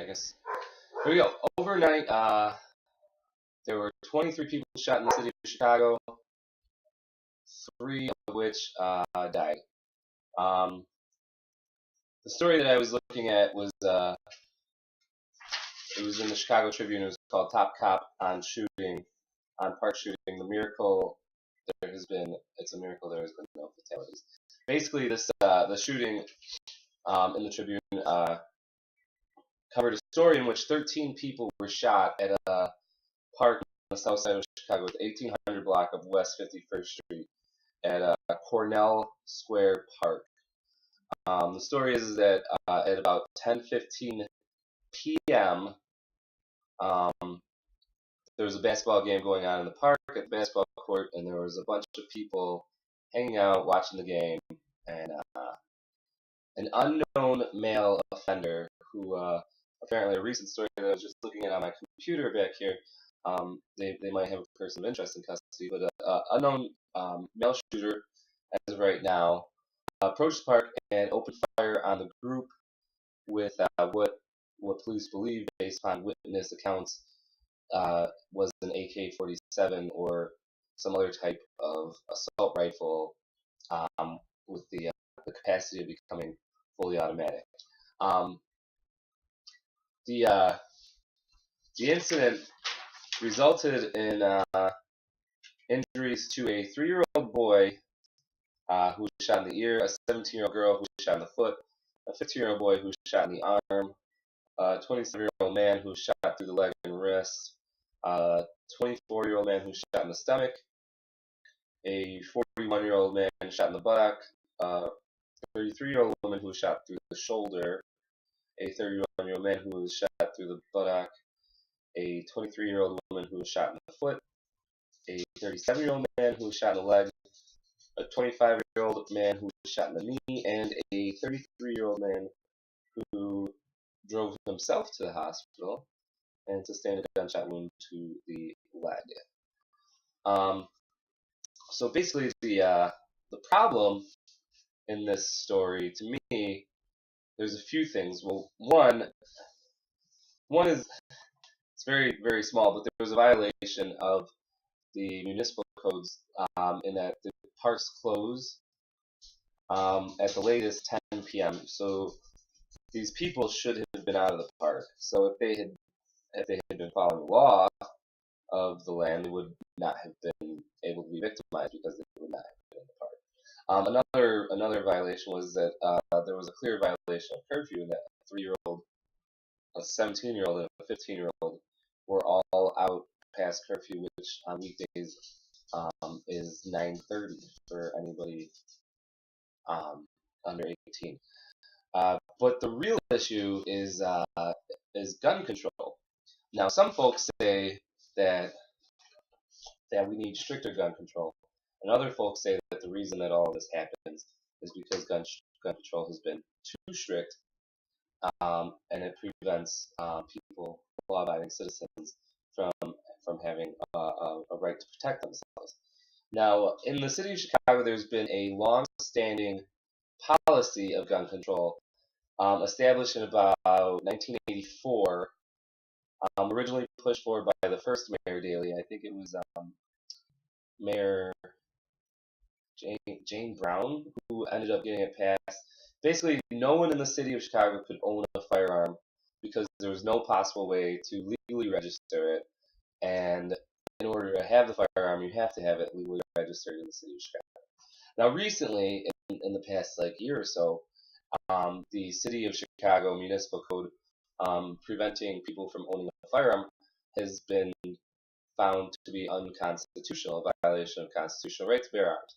I guess. Here we go. Overnight, there were 23 people shot in the city of Chicago, 3 of which died. Um, the story that I was looking at was it was in the Chicago Tribune. It was called "Top Cop on Park Shooting." The miracle it's a miracle there has been no fatalities. Basically, the shooting in the Tribune covered a story in which 13 people were shot at a park on the south side of Chicago, the 1800 block of West 51st Street, at Cornell Square Park. The story is that at about 10:15 p.m., there was a basketball game going on in the park at the basketball court, and there was a bunch of people hanging out watching the game, and an unknown male offender who apparently a recent story that I was just looking at on my computer back here. They might have a person of interest in custody, but unknown male shooter as of right now approached the park and opened fire on the group with what police believe, based on witness accounts, was an AK-47 or some other type of assault rifle with the capacity of becoming fully automatic. The incident resulted in injuries to a 3-year-old boy who was shot in the ear, a 17-year-old girl who was shot in the foot, a 15-year-old boy who was shot in the arm, a 27-year-old man who was shot through the leg and wrist, a 24-year-old man who was shot in the stomach, a 41-year-old man shot in the buttock, a 33-year-old woman who was shot through the shoulder, a 31-year-old man who was shot through the buttock, a 23-year-old woman who was shot in the foot, a 37-year-old man who was shot in the leg, a 25-year-old man who was shot in the knee, and a 33-year-old man who drove himself to the hospital and sustained a gunshot wound to the leg. So basically, the problem in this story, to me, there's a few things. Well, one is it's very, very small, but there was a violation of the municipal codes in that the parks close at the latest 10 p.m. So these people should have been out of the park. So if they had been following the law of the land, they would not have been able to be victimized because they would not have been in the park. Another violation was that there was a clear violation of curfew, and that a 3-year-old, a 17-year-old, and a 15-year-old were all out past curfew, which on weekdays is 9:30 for anybody under 18. But the real issue is gun control. Now, some folks say that we need stricter gun control, and other folks say that the reason that all of this happens is because gun control has been too strict, and it prevents people, law-abiding citizens, from having a right to protect themselves. Now, in the city of Chicago, there's been a long-standing policy of gun control established in about 1984, originally pushed forward by the first Mayor Daley. I think it was Mayor Jane Brown who ended up getting it passed. Basically, no one in the city of Chicago could own a firearm because there was no possible way to legally register it. And in order to have the firearm, you have to have it legally registered in the city of Chicago. Now, recently, in the past year or so, the city of Chicago municipal code preventing people from owning a firearm has been found to be unconstitutional, a violation of constitutional right to bear arms.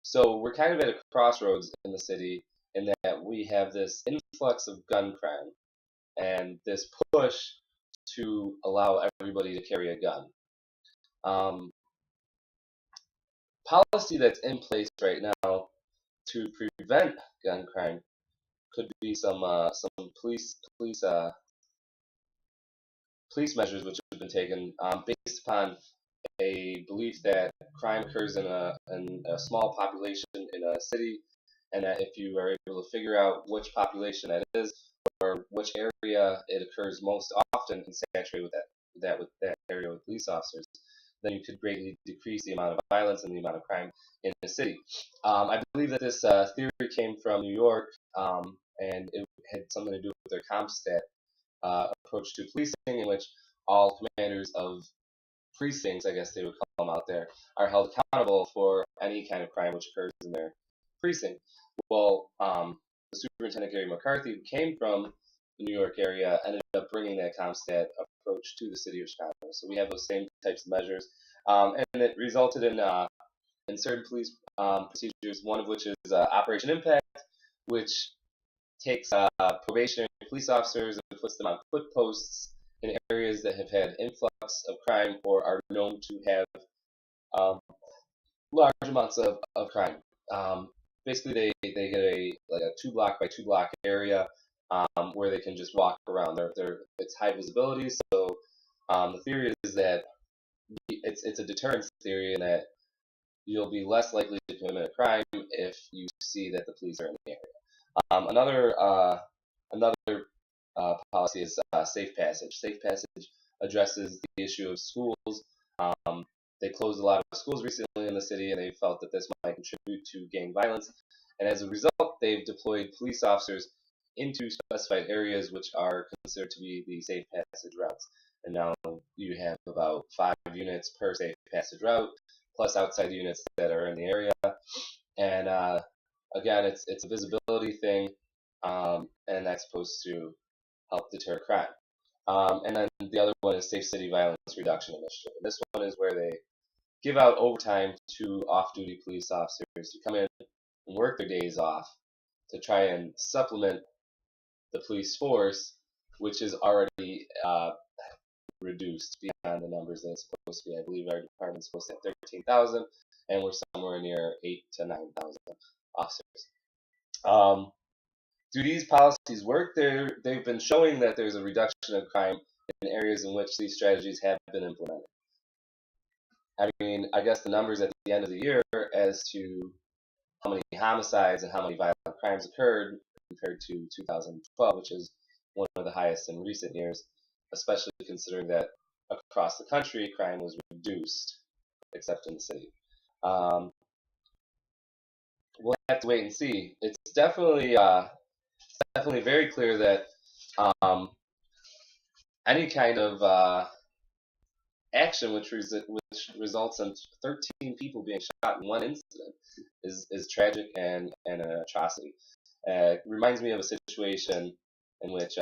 So we're kind of at a crossroads in the city in that we have this influx of gun crime and this push to allow everybody to carry a gun. Policy that's in place right now to prevent gun crime could be some police measures which have been taken based upon a belief that crime occurs in a small population in a city, and that if you are able to figure out which population that is, which area it occurs most often and saturate with that area with police officers, then you could greatly decrease the amount of violence and the amount of crime in the city. I believe that this theory came from New York, and it had something to do with their CompStat approach to policing, in which all commanders of precincts, I guess they would call them out there, are held accountable for any kind of crime which occurs in their precinct. Well, the Superintendent Gary McCarthy, who came from the New York area, ended up bringing that CompStat approach to the city of Chicago. So we have those same types of measures, and it resulted in certain police procedures. One of which is Operation Impact, which takes probationary police officers and puts them on foot posts in areas that have had influx of crime or are known to have large amounts of crime. Basically, they get a 2 block by 2 block area where they can just walk around. It's high visibility, so the theory is that it's a deterrence theory, in that you'll be less likely to commit a crime if you see that the police are in the area. Another policy is safe passage. Safe passage addresses the issue of schools. They closed a lot of schools recently in the city, and they felt that this might contribute to gang violence. And as a result, they've deployed police officers into specified areas which are considered to be the safe passage routes. And now you have about 5 units per safe passage route, plus outside units that are in the area. And again, it's a visibility thing, and that's supposed to help deter crime. And then the other one is Safe City Violence Reduction Initiative. And this one is where they give out overtime to off-duty police officers to come in and work their days off to try and supplement the police force, which is already reduced beyond the numbers that it's supposed to be. I believe our department's supposed to have 13,000, and we're somewhere near 8,000 to 9,000 officers. Do these policies work? They've been showing that there's a reduction of crime in areas in which these strategies have been implemented. I mean, I guess the numbers at the end of the year as to how many homicides and how many violent crimes occurred compared to 2012, which is one of the highest in recent years, especially considering that across the country crime was reduced, except in the city. We'll have to wait and see. It's definitely very clear that any kind of action which results in 13 people being shot in one incident is tragic and an atrocity. It reminds me of a situation in which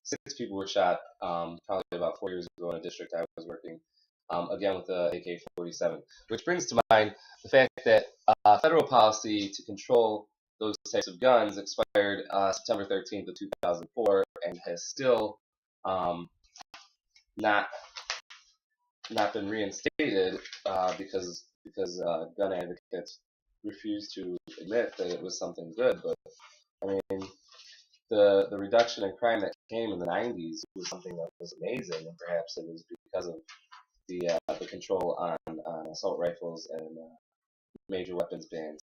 6 people were shot probably about 4 years ago in a district I was working, again with the AK-47, which brings to mind the fact that federal policy to control those types of guns expired September 13th of 2004 and has still not been reinstated because gun advocates refuse to admit that it was something good. But I mean, the reduction in crime that came in the 90s was something that was amazing, and perhaps it was because of the control on assault rifles and major weapons bans.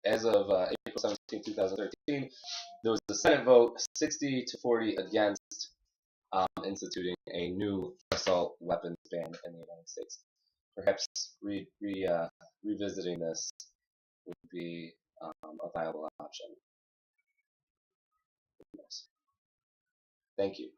As of April 17, 2013, there was a Senate vote 60-40 against instituting a new assault weapons ban in the United States. Perhaps revisiting this would be a viable option. Thank you.